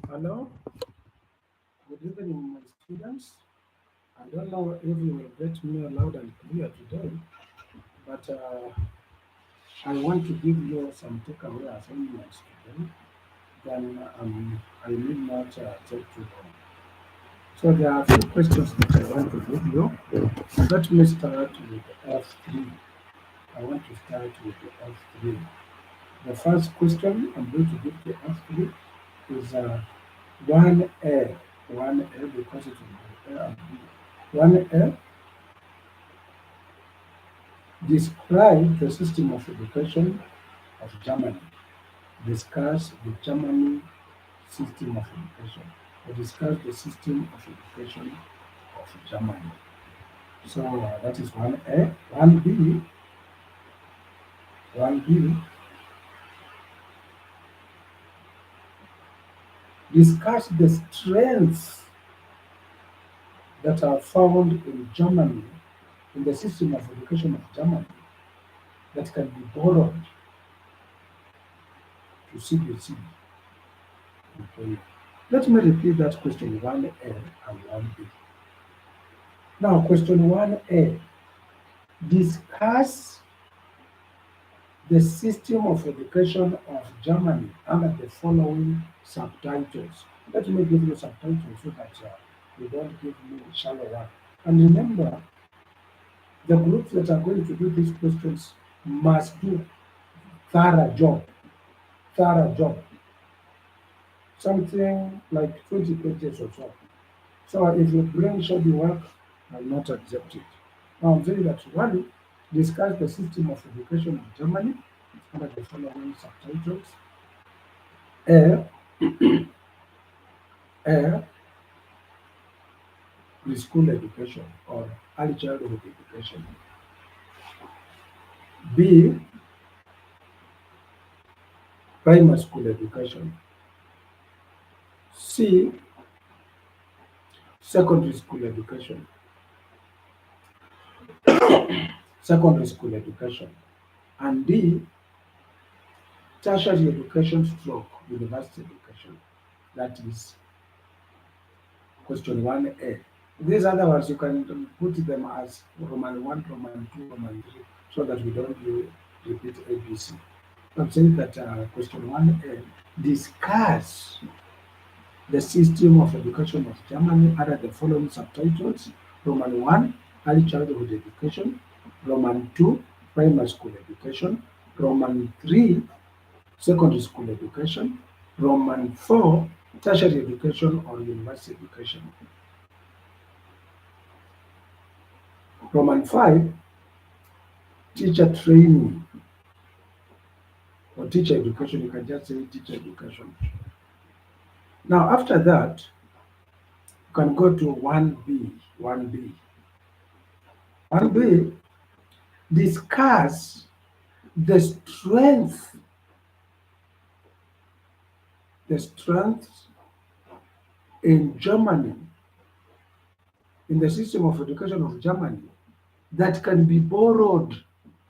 Hello, good evening, my students. I don't know if you will get me loud and clear today, but I want to give you some takeaway assignments today. Then I need not take too long. So there are a few questions that I want to give you. Let me start with F3. I want to start with the F3. The first question I'm going to give to F3 is 1A. 1A because it will be A and B. 1A, describe the system of education of Germany. Discuss the Germany system of education. Or discuss the system of education of Germany. So that is 1A. 1B, 1B, discuss the strengths that are found in Germany, in the system of education of Germany, that can be borrowed to CBC. Okay. Let me repeat that question 1A and 1B. Now, question 1A, discuss the system of education of Germany under the following subtitles. Let me give you subtitles so that you don't give me shallow one. And remember, the groups that are going to do these questions must do thorough job, thorough job, something like 20 pages or so. So if you bring shoddy work, I will not accept it. Now I'm saying that one, discuss the system of education of Germany under the following subtitles. A, A, preschool education or early childhood education. B, primary school education. C, secondary school education. Secondary school education. And D, tertiary education stroke university education. That is question 1A. These other ones you can put them as Roman 1, Roman 2, Roman 3, so that we don't repeat ABC. I'm saying that question 1A, discuss the system of education of Germany under the following subtitles. Roman 1, early childhood education. Roman 2, primary school education. Roman 3, secondary school education. Roman 4, tertiary education or university education. Roman 5, teacher training or teacher education. You can just say teacher education. Now, after that, you can go to 1B. 1B. 1B, discuss the strengths in Germany, in the system of education of Germany, that can be borrowed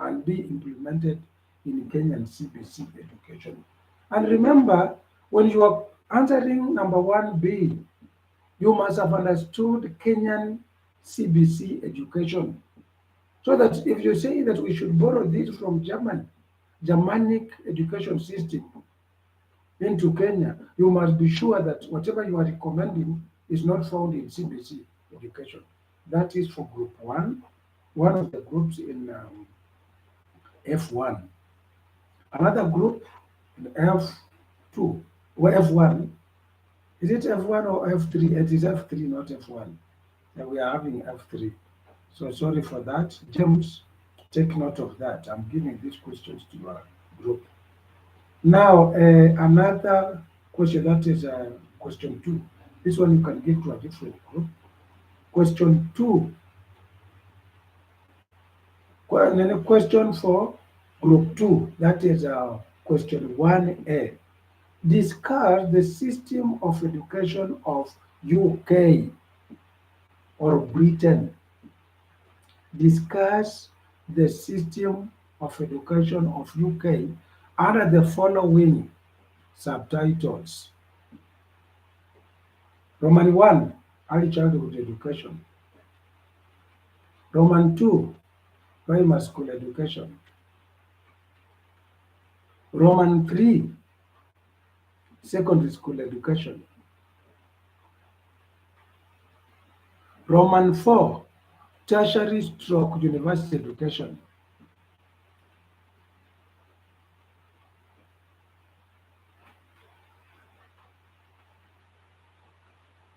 and be implemented in Kenyan CBC education. And remember, when you are answering number 1B, you must have understood Kenyan CBC education. So that if you say that we should borrow this from Germanic education system into Kenya, you must be sure that whatever you are recommending is not found in CBC education. That is for group one of the groups in F1. Another group in F2 or F1. Is it F1 or F3? It is F3, not F1. And we are having F3. So sorry for that. James, take note of that. I'm giving these questions to your group. Now, another question that is question 2. This one you can give to a different group. Question 2. Question for group 2. That is question 1A. Discuss the system of education of UK or Britain. Discuss the system of education of UK under the following subtitles. Roman 1, early childhood education. Roman 2, primary school education. Roman 3, secondary school education. Roman 4, tertiary stroke university education.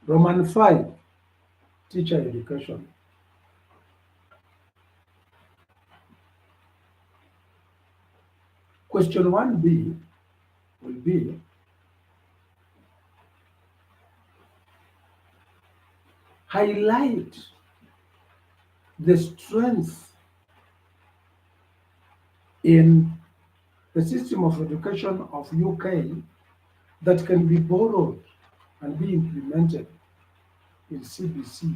Roman 5, teacher education. Question 1b will be, highlight the strength in the system of education of UK that can be borrowed and be implemented in CBC,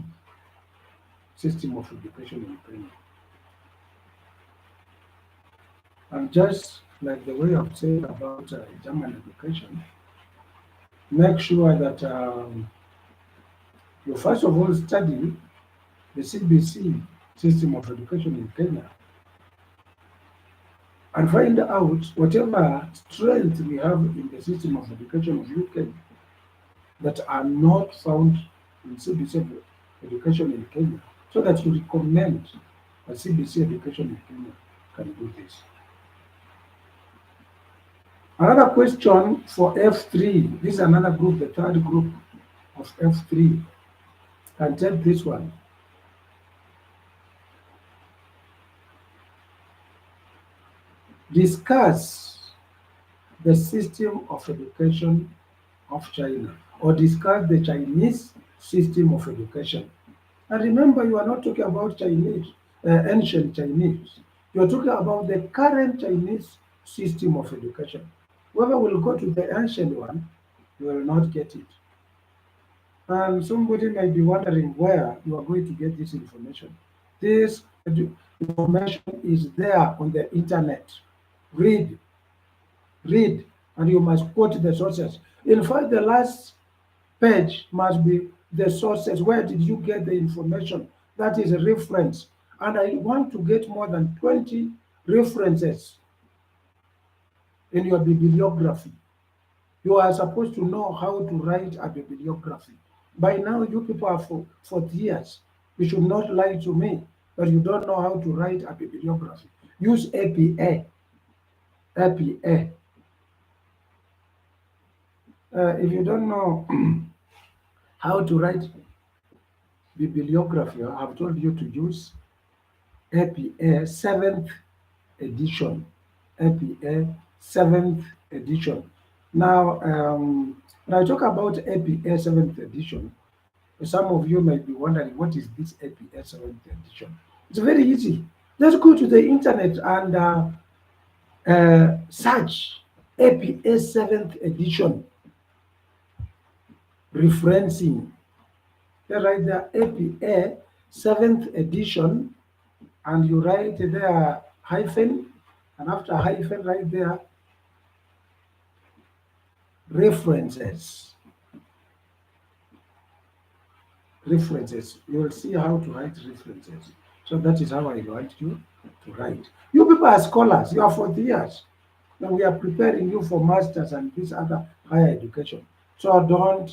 system of education in Kenya. And just like the way I've said about German education, make sure that you first of all study the CBC system of education in Kenya and find out whatever strength we have in the system of education of UK that are not found in CBC education in Kenya, so that you recommend that CBC education in Kenya can do this. Another question for F3, this is another group, the third group of F3. Can take this one. Discuss the system of education of China, or discuss the Chinese system of education. And remember, you are not talking about Chinese, ancient Chinese. You are talking about the current Chinese system of education. Whoever will go to the ancient one, you will not get it. And somebody may be wondering where you are going to get this information. This information is there on the internet. Read, read, and you must quote the sources. In fact, the last page must be the sources. Where did you get the information? That is a reference. And I want to get more than 20 references in your bibliography. You are supposed to know how to write a bibliography. By now, you people are for years. You should not lie to me that you don't know how to write a bibliography. Use APA. APA. If you don't know how to write bibliography, I have told you to use APA 7th edition. APA 7th edition. Now, when I talk about APA 7th edition, some of you might be wondering, what is this APA 7th edition? It's very easy. Just go to the internet and search APA 7th edition referencing. You write the APA 7th edition and you write there hyphen, and after hyphen right there references. References. You will see how to write references. So that is how I want you to write. You people are scholars, you are 40 years. Now we are preparing you for masters and this other higher education. So don't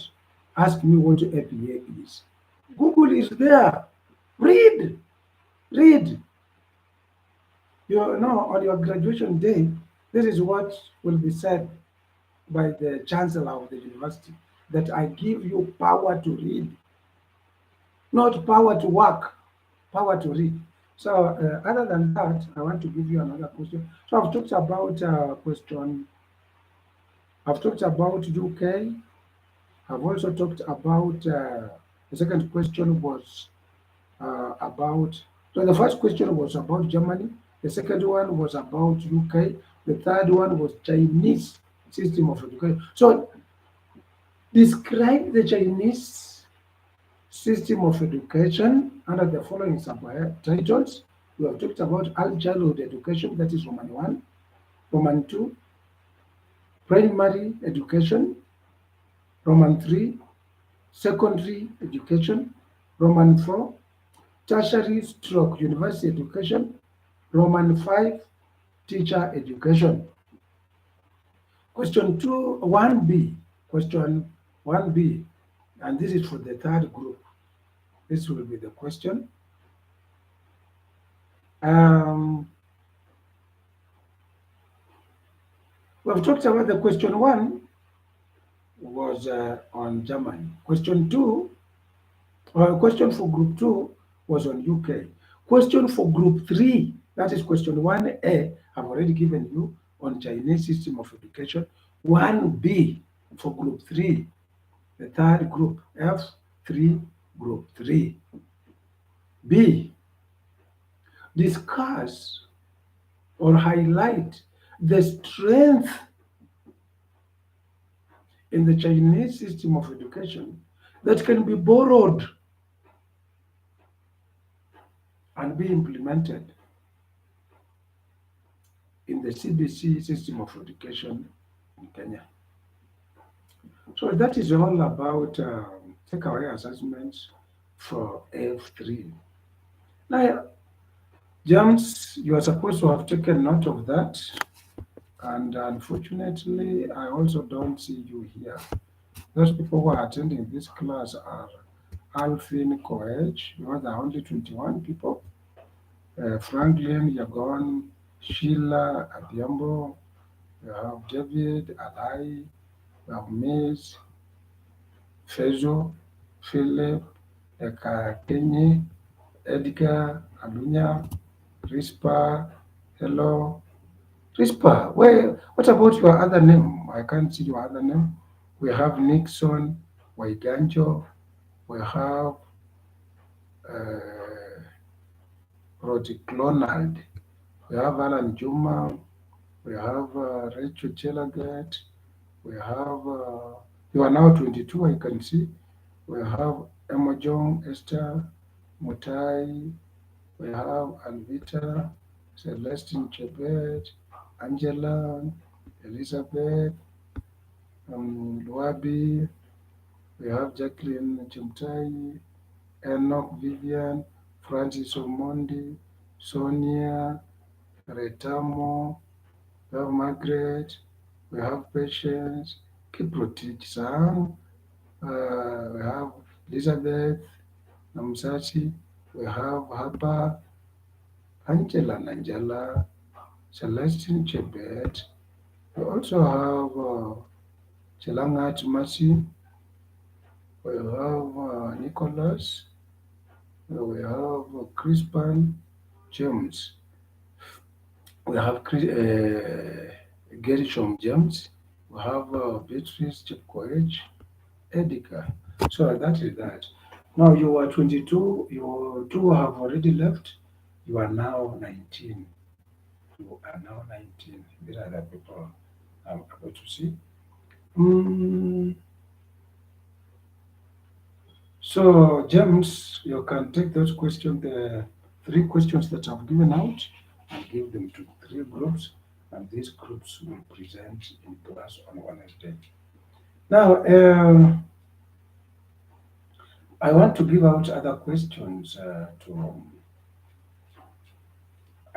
ask me what APA is. Google is there. Read. Read. You know, on your graduation day, this is what will be said by the chancellor of the university, that I give you power to read, not power to work, power to read. So other than that, I want to give you another question. So I've talked about I've talked about UK. I've also talked about the second question was about, so the first question was about Germany. The second one was about UK. The third one was Chinese system of education. So describe the Chinese system of education under the following subtitles. We have talked about early childhood education, that is Roman 1. Roman 2, primary education. Roman 3, secondary education, Roman 4, tertiary stroke university education, Roman 5, teacher education. Question 2, 1B, question 1B, and this is for the third group. This will be the question. Um, we've talked about the question 1 was on Germany. Question 2, question for group 2 was on UK. Question for group 3, that is question 1A, I've already given you on Chinese system of education. 1B for group 3, the third group, F3, group 3. B, discuss or highlight the strength in the Chinese system of education that can be borrowed and be implemented in the CBC system of education in Kenya. So that is all about takeaway assessments for F3. Now, James, you are supposed to have taken note of that, and unfortunately, I also don't see you here. Those people who are attending this class are Alvin Koech, there are only 21 people, Franklin Yagon, Sheila Adhiambo, we have David Alai, we have Miss Fezo, Philip Ekakenyi, Edgar Alunya, Rispa, hello. Rispa, what about your other name? I can't see your other name. We have Nixon, Waiganjo, we have uh, Roticlonald, we have Alan Juma, we have Rachel Chelagat, we have, you are now 22, I can see. We have Emojong, Esther, Mutai, we have Alvita, Celestine Chebet, Angela, Elizabeth, Luabi, we have Jacqueline Chimtai, Enoch Vivian, Francis Omondi, Sonia, Retamo, we have Margaret, we have Patience, Kiprotich Sang, we have Elizabeth Namsati, we have Haba, Angela Nanjala, Celestine Chebet, we also have Chelangat Masi, we have Nicholas, we have Crispin James, we have Gershom James, we have Beatrice Chepkoech, Edika. So that is that. Now you are 22, you two have already left, you are now 19. You are now 19. These are the people I'm able to see. Mm, so, James, you can take those questions, the three questions that I've given out, and give them to three groups, and these groups will present in class on Wednesday. Now, I want to give out other questions to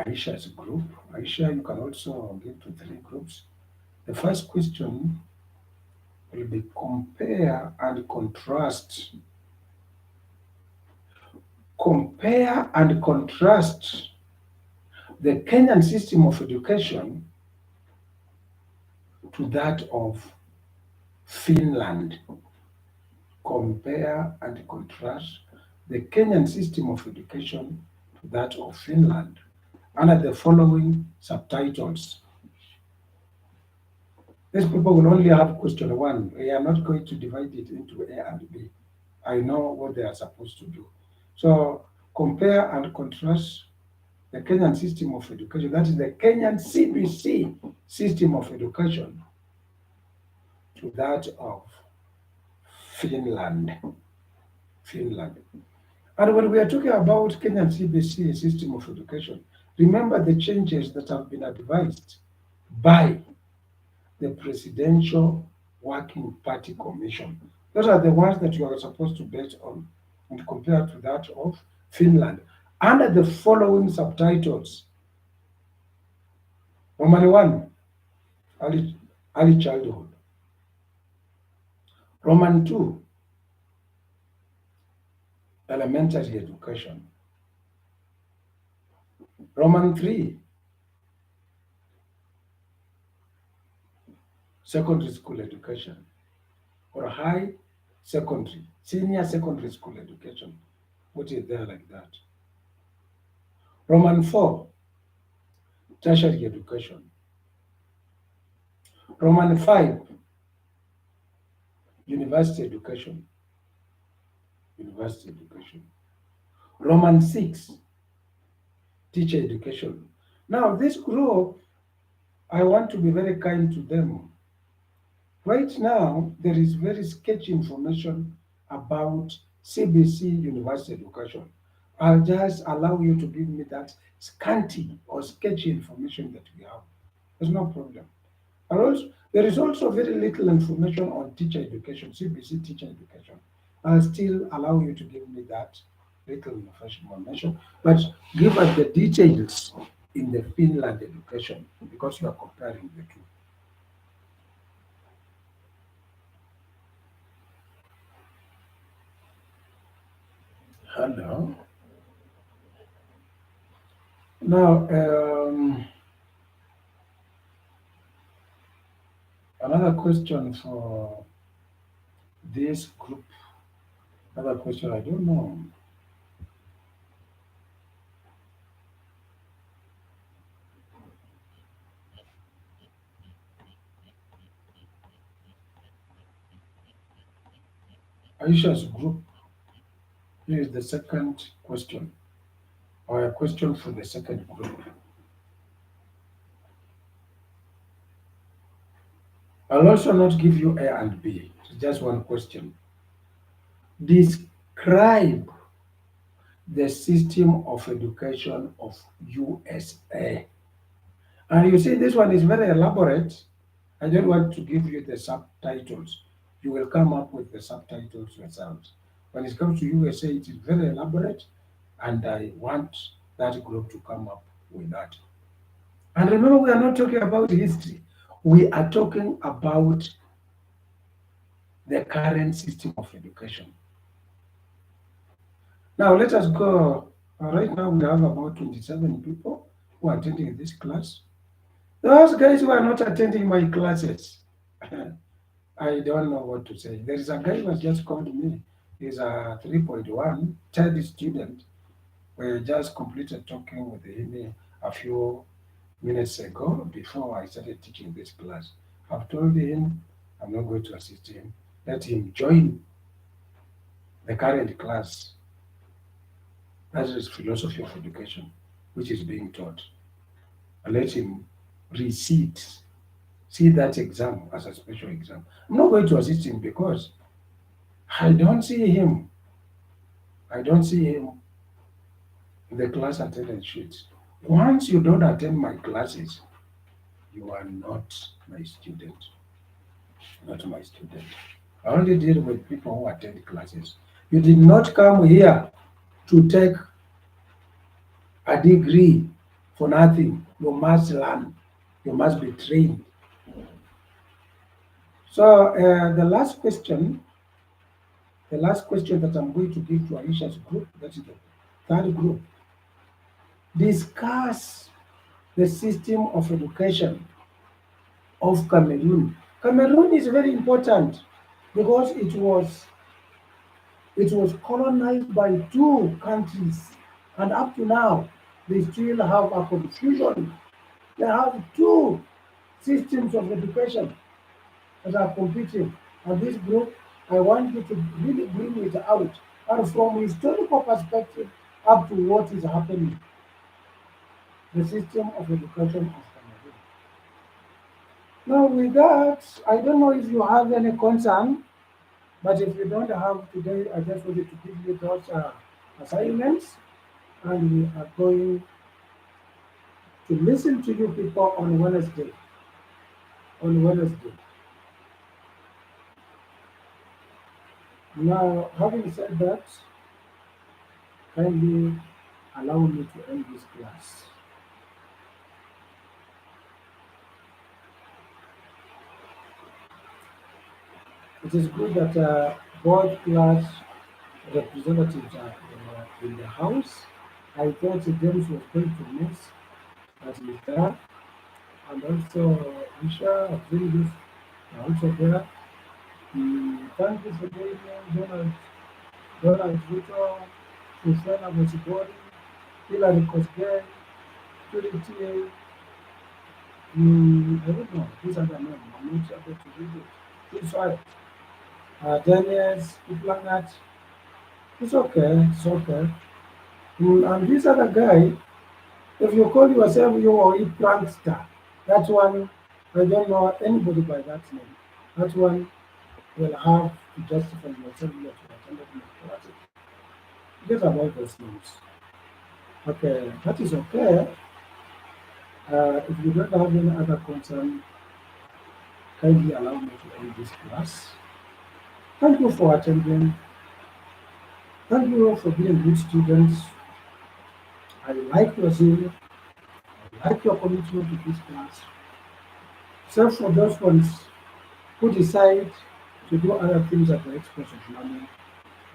Aisha's group. Aisha, you can also give to three groups. The first question will be compare and contrast. Compare and contrast the Kenyan system of education to that of Finland. Compare and contrast the Kenyan system of education to that of Finland under the following subtitles. These people will only have question one. We are not going to divide it into A and B. I know what they are supposed to do. So compare and contrast the Kenyan system of education, that is the Kenyan CBC system of education, to that of Finland. Finland. And when we are talking about Kenyan CBC system of education, remember the changes that have been advised by the Presidential Working Party Commission. Those are the ones that you are supposed to base on and compare to that of Finland. Under the following subtitles, Roman 1, early, early childhood. Roman 2, elementary education. Roman 3, secondary school education, or high secondary, senior secondary school education. Put it there like that. Roman 4, tertiary education. Roman 5, university education. University education. Roman 6, teacher education. Now, this group, I want to be very kind to them. Right now, there is very sketchy information about CBC university education. I'll just allow you to give me that scanty or sketchy information that we have. There's no problem. And also, there is also very little information on teacher education, CBC teacher education. I'll still allow you to give me that little information, but give us the details in the Finland education because you are comparing the two. Hello. Now, another question for this group. Another question, I don't know. Aisha's group. Here is the second question, or a question for the second group. I'll also not give you A and B. It's just one question. Describe the system of education of USA. And you see, this one is very elaborate. I don't want to give you the subtitles. You will come up with the subtitles yourselves. When it comes to USA, it is very elaborate, and I want that group to come up with that. And remember, we are not talking about history. We are talking about the current system of education. Now, let us go. Right now, we have about 27 people who are attending this class. Those guys who are not attending my classes, I don't know what to say. There is a guy who has just called me. He's a 3.1 third student. We just completed talking with him a few minutes ago before I started teaching this class. I've told him I'm not going to assist him. Let him join the current class. That is philosophy of education, which is being taught. And let him resit, see that exam as a special exam. I'm not going to assist him because I don't see him. I don't see him in the class attendance sheet. Once you don't attend my classes, you are not my student. Not my student. I only deal with people who attend classes. You did not come here to take a degree for nothing. You must learn. You must be trained. So the last question that I'm going to give to Aisha's group, that is the third group, discuss the system of education of Cameroon. Cameroon is very important because it was colonized by two countries, and up to now they still have a confusion. They have two systems of education that are competing. And this group, I want you to really bring it out, and from historical perspective up to what is happening, the system of education of Cameroon. Now, with that, I don't know if you have any concern, but if you don't have today, I just wanted to give you those assignments, and we are going to listen to you people on Wednesday. On Wednesday. Now, having said that, kindly allow me to end this class. It is good that both class representatives are in the house. I thought James was going to miss that he's there, and also Isha, Abdul are also there. Thank you for being here, Donald Vito, Susana Mosibori, Hilary Kosgei, Purity, I don't know, these are the names, I'm not able to read it. It's right. Daniels, Kuplangat, it's okay, it's okay. And this other guy, if you call yourself you are a prankster, that one, I don't know anybody by that name. That one will have to justify yourself that you attended my classes. Forget about those names. Okay, that is okay. If you don't have any other concern, kindly allow me to end this class. Thank you for attending. Thank you for being good students. I like your zeal. I like your commitment to this class. Except for those ones who decide to do other things at the expense of money,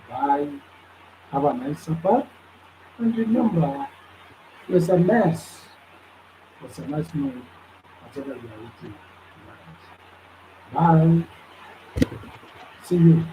buy, have a nice supper, and remember, there's a mess. There's a nice meal, whatever you are eating tonight. Bye. See you.